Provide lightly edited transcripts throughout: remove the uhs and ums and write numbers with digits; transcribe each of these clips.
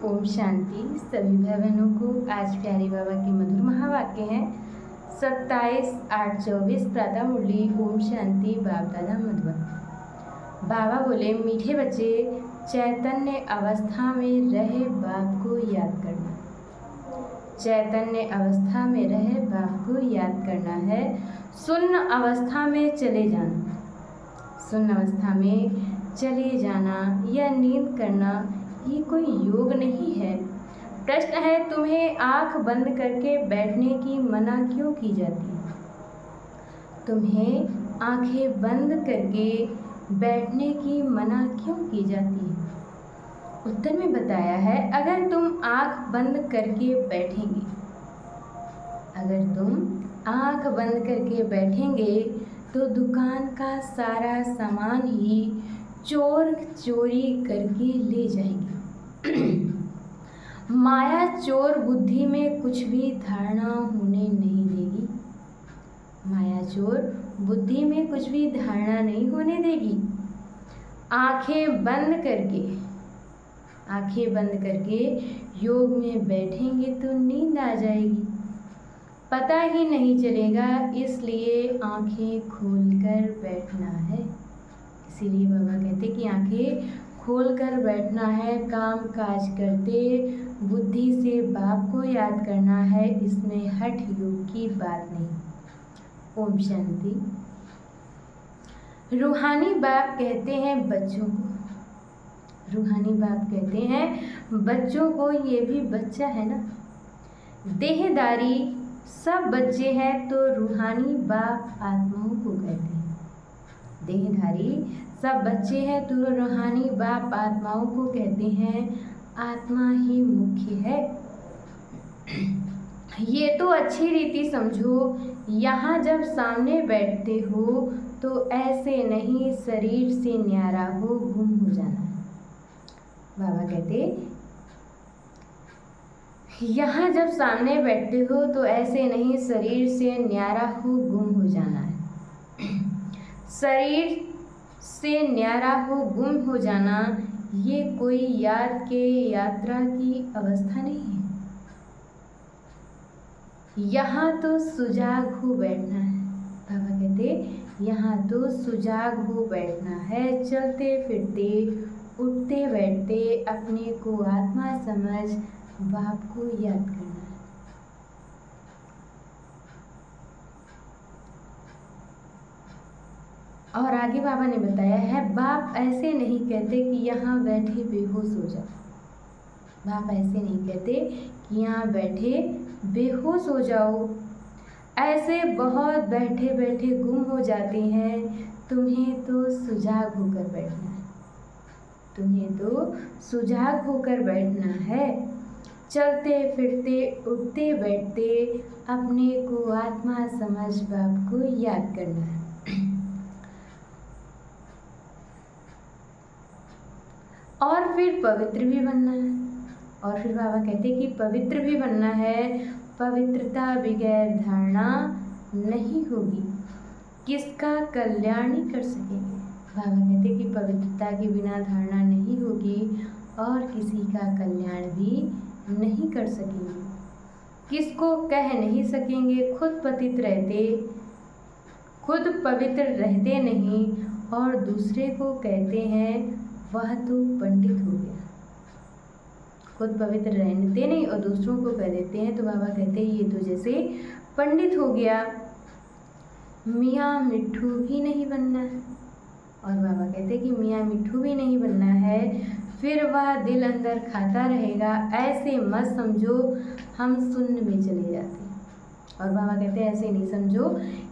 ओम शांति। सभी भाई बहनों को आज प्यारे बाबा के मधुर महावाक्य हैं 27/8/24 प्रातः मुरली। ओम शांति। बाप दादा मधुबन। बाबा बोले, मीठे बच्चे, चैतन्य अवस्था में रहे बाप को याद करना। चैतन्य अवस्था में रहे बाप को याद करना है। शून्य अवस्था में चले जाना, शून्य अवस्था में चले जाना या नींद करना ये कोई योग नहीं है। प्रश्न है, तुम्हें आंख बंद करके बैठने की मना क्यों की जाती है? तुम्हें आंखें बंद करके बैठने की मना क्यों की जाती है? उत्तर में बताया है, अगर तुम आंख बंद करके बैठेंगे, अगर तुम आंख बंद करके बैठेंगे तो दुकान का सारा सामान ही चोर चोरी करके ले जाएंगे। माया चोर बुद्धि में कुछ भी धारणा होने नहीं देगी। माया चोर बुद्धि में कुछ भी धारणा नहीं होने देगी। आंखें बंद करके योग में बैठेंगे तो नींद आ जाएगी, पता ही नहीं चलेगा। इसलिए आंखें खोलकर बैठना है। इसीलिए बाबा कहते कि आंखें खोलकर बैठना है। काम काज करते बुद्धि से बाप को याद करना है। इसमें हठ योग की बात नहीं। ओम शांति। रूहानी बाप कहते हैं बच्चों को, रूहानी बाप कहते हैं बच्चों को, ये भी बच्चा है ना। देहदारी सब बच्चे हैं तो रूहानी बाप आत्माओं को कहते हैं। देहधारी सब बच्चे हैं तो रूहानी बाप आत्माओं को कहते हैं। आत्मा ही मुख्य है। ये तो अच्छी रीति समझो। यहाँ जब सामने बैठते हो तो ऐसे नहीं शरीर से न्यारा हो गुम हो जाना। बाबा कहते, यहाँ जब सामने बैठते हो तो ऐसे नहीं शरीर से न्यारा हो गुम हो जाना है। शरीर से न्यारा हो गुम हो जाना ये कोई याद के यात्रा की अवस्था नहीं है। यहाँ तो सुजाग हो बैठना है। बाबा कहते, यहाँ तो सुजाग हो बैठना है। चलते फिरते उठते बैठते अपने को आत्मा समझ बाप को याद करना है। और आगे बाबा ने बताया है, बाप ऐसे नहीं कहते कि यहाँ बैठे बेहोश हो जाओ। बाप ऐसे नहीं कहते कि यहाँ बैठे बेहोश हो जाओ। ऐसे बहुत बैठे बैठे गुम हो जाते हैं। तुम्हें तो सुजाग होकर बैठना है। तुम्हें तो सुजाग होकर बैठना है। चलते फिरते उठते बैठते अपने को आत्मा समझ बाप को याद करना है। और फिर पवित्र भी बनना है। और फिर बाबा कहते कि पवित्र भी बनना है। पवित्रता बगैर धारणा नहीं होगी। किसका कल्याण ही कर सकेंगे। बाबा कहते कि पवित्रता के बिना धारणा नहीं होगी और किसी का कल्याण भी नहीं कर सकेंगे। किसको कह नहीं सकेंगे। खुद पतित रहते, खुद पवित्र रहते नहीं और दूसरे को कहते हैं वह तो पंडित हो गया। खुद पवित्र रहते नहीं और दूसरों को कह देते हैं तो बाबा कहते हैं ये तो जैसे पंडित हो गया। मियाँ मिट्ठू भी नहीं बनना है। और बाबा कहते हैं कि मियाँ मिट्ठू भी नहीं बनना है। फिर वह दिल अंदर खाता रहेगा। ऐसे मत समझो हम शून्य में चले जाते हैं। और बाबा कहते हैं ऐसे नहीं समझो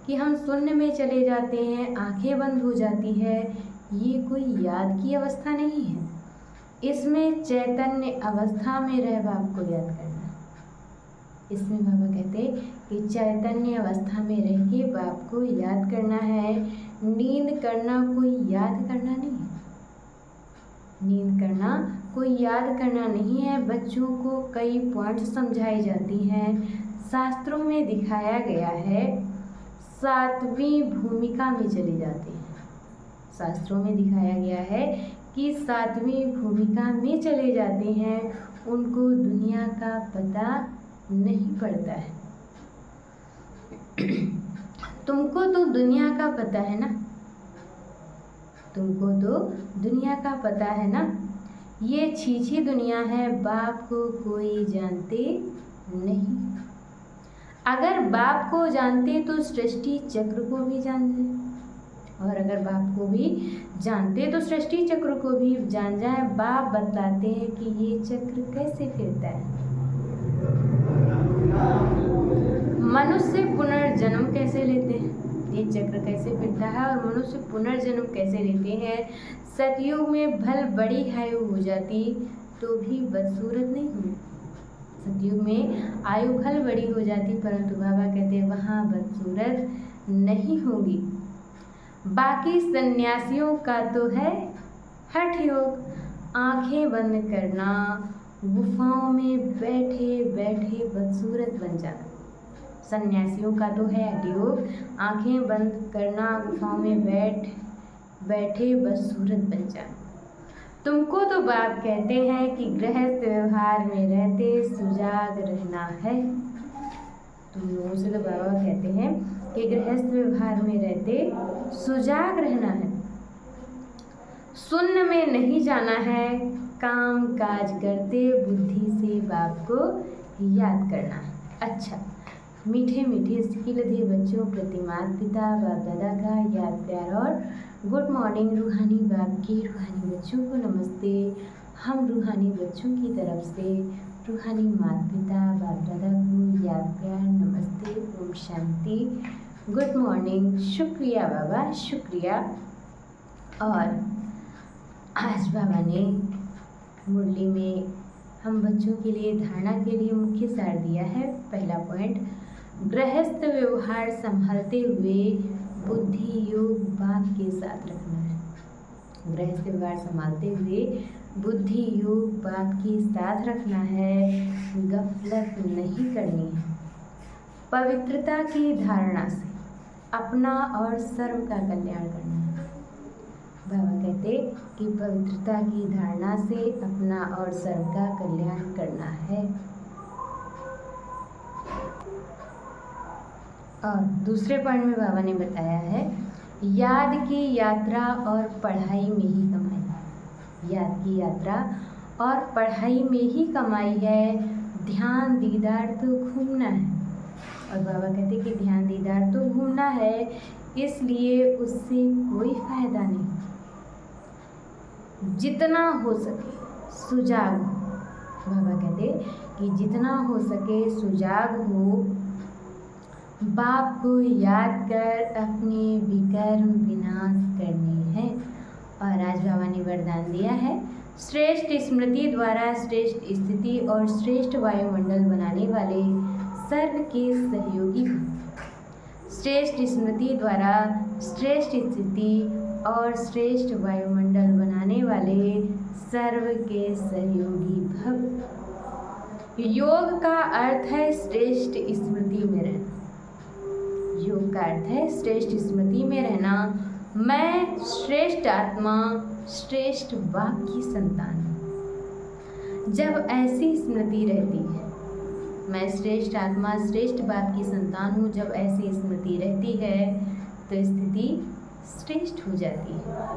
कि हम शून्य में चले जाते हैं, आंखें बंद हो जाती है। ये कोई याद की अवस्था नहीं है। इसमें चैतन्य अवस्था में रह बाप को याद करना। इसमें बाबा कहते कि चैतन्य अवस्था में रह के बाप को याद करना है। नींद करना कोई याद करना नहीं है। नींद करना कोई याद करना नहीं है। बच्चों को कई पॉइंट समझाई जाती हैं। शास्त्रों में दिखाया गया है 7वीं भूमिका में चले जाते हैं। शास्त्रों में दिखाया गया है कि 7वीं भूमिका में चले जाते हैं उनको दुनिया का पता नहीं पड़ता है। तुमको तो दुनिया का पता है ना, तुमको तो दुनिया का पता है ना। ये छीछी दुनिया है, बाप को कोई जानते नहीं। अगर बाप को जानते तो सृष्टि चक्र को भी जानते, और अगर बाप को भी जानते तो सृष्टि चक्र को भी जान जाए। बाप बतलाते हैं कि ये चक्र कैसे फिरता है। मनुष्य पुनर्जन्म कैसे लेते हैं, ये चक्र कैसे फिरता है और मनुष्य पुनर्जन्म कैसे लेते हैं। सतयुग में भल बड़ी आयु हो जाती तो भी बदसूरत नहीं हुई। सतयुग में आयु भल बड़ी हो जाती, परंतु बाबा कहते हैं वहाँ बदसूरत नहीं होगी। बाकी सन्यासियों का तो है हठ योग, आंखें बंद करना, गुफाओं में बैठे बैठे बदसूरत बन जाना। सन्यासियों का तो है हठ योग, आंखें बंद करना, गुफाओं में बैठे बदसूरत बन जाना। तुमको तो बाप कहते हैं कि गृहस्थ व्यवहार में रहते सुजाग रहना है। तुम लोगों से तो बाबा कहते हैं कि गृहस्थ व्यवहार में रहते सुजाग रहना है, शून्य में नहीं जाना है, काम काज करते बुद्धि से बाप को याद करना है। अच्छा, मीठे मीठे सिकिलधे बच्चों प्रति माता पिता बाप दादा का याद प्यार और गुड मॉर्निंग। रूहानी बाप के रूहानी बच्चों को नमस्ते। हम रूहानी बच्चों की तरफ से रूहानी माता पिता बाप दादा को याद प्यार नमस्ते, ओम शांति, गुड मॉर्निंग। शुक्रिया बाबा, शुक्रिया। और आज बाबा ने मुरली में हम बच्चों के लिए धारणा के लिए मुख्य सार दिया है। पहला पॉइंट, गृहस्थ व्यवहार संभालते हुए बुद्धि योग बाप के साथ रखना है। गृहस्थ व्यवहार संभालते हुए बुद्धि योग बाप के साथ रखना है, गफलत नहीं करनी है। पवित्रता की धारणा से अपना और सर्व का कल्याण करना है। बाबा कहते कि पवित्रता की धारणा से अपना और सर्व का कल्याण करना है। और दूसरे पॉइंट में बाबा ने बताया है, याद की यात्रा और पढ़ाई में ही कमाई। याद की यात्रा और पढ़ाई में ही कमाई है, ध्यान दीदार तो घूमना है। और बाबा कहते कि ध्यान दीदार तो घूमना है, इसलिए उससे कोई फायदा नहीं। जितना हो सके सुजाग हो। बाबा कहते कि जितना हो सके सुजाग हो, बाप को याद कर अपने विकर्म विनाश करने हैं। और आज बाबा ने वरदान दिया है, श्रेष्ठ स्मृति द्वारा श्रेष्ठ स्थिति और श्रेष्ठ वायुमंडल बनाने वाले सर्व के सहयोगी हो। श्रेष्ठ स्मृति द्वारा श्रेष्ठ स्थिति और श्रेष्ठ वायुमंडल बनाने वाले सर्व के सहयोगी भव। योग का अर्थ है श्रेष्ठ स्मृति में रहना। योग का अर्थ है श्रेष्ठ स्मृति में रहना। मैं श्रेष्ठ आत्मा श्रेष्ठ बाप की संतान हूँ। जब ऐसी स्मृति रहती है, मैं श्रेष्ठ आत्मा श्रेष्ठ बाप की संतान हूँ, जब ऐसी स्मृति रहती है तो स्थिति श्रेष्ठ हो जाती है।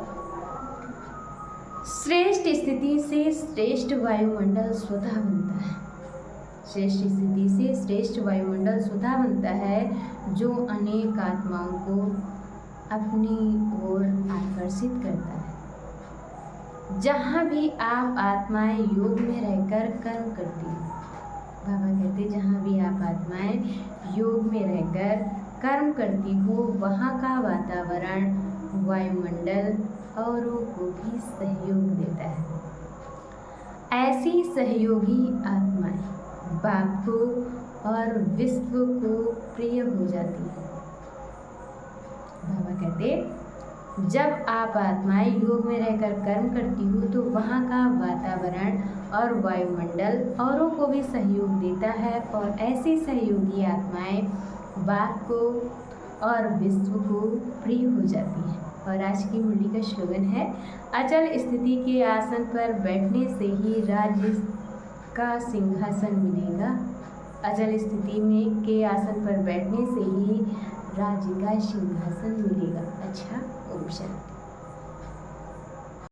श्रेष्ठ स्थिति से श्रेष्ठ वायुमंडल स्वतः बनता है। श्रेष्ठ स्थिति से श्रेष्ठ वायुमंडल स्वतः बनता है, जो अनेक आत्माओं को अपनी ओर आकर्षित करता है। जहाँ भी आप आत्माएं योग में रहकर कर्म करती हैं, बाबा कहते जहाँ भी आप आत्माएं योग में रहकर कर्म करती हो, वहाँ का वातावरण वायुमंडल औरों को भी सहयोग देता है। ऐसी सहयोगी आत्माएं बाप को और विश्व को प्रिय हो जाती है। बाबा कहते जब आप आत्माएं योग में रहकर कर्म करती हो तो वहाँ का वातावरण और वायुमंडल औरों को भी सहयोग देता है, और ऐसी सहयोगी आत्माएं बाप को और विश्व को प्रिय हो जाती हैं। और आज की मुरली का स्लोगन है, अचल स्थिति के आसन पर बैठने से ही राज्य का सिंहासन मिलेगा। अचल स्थिति में के आसन पर बैठने से ही राज्य का सिंहासन मिलेगा। अच्छा, ओम शांति।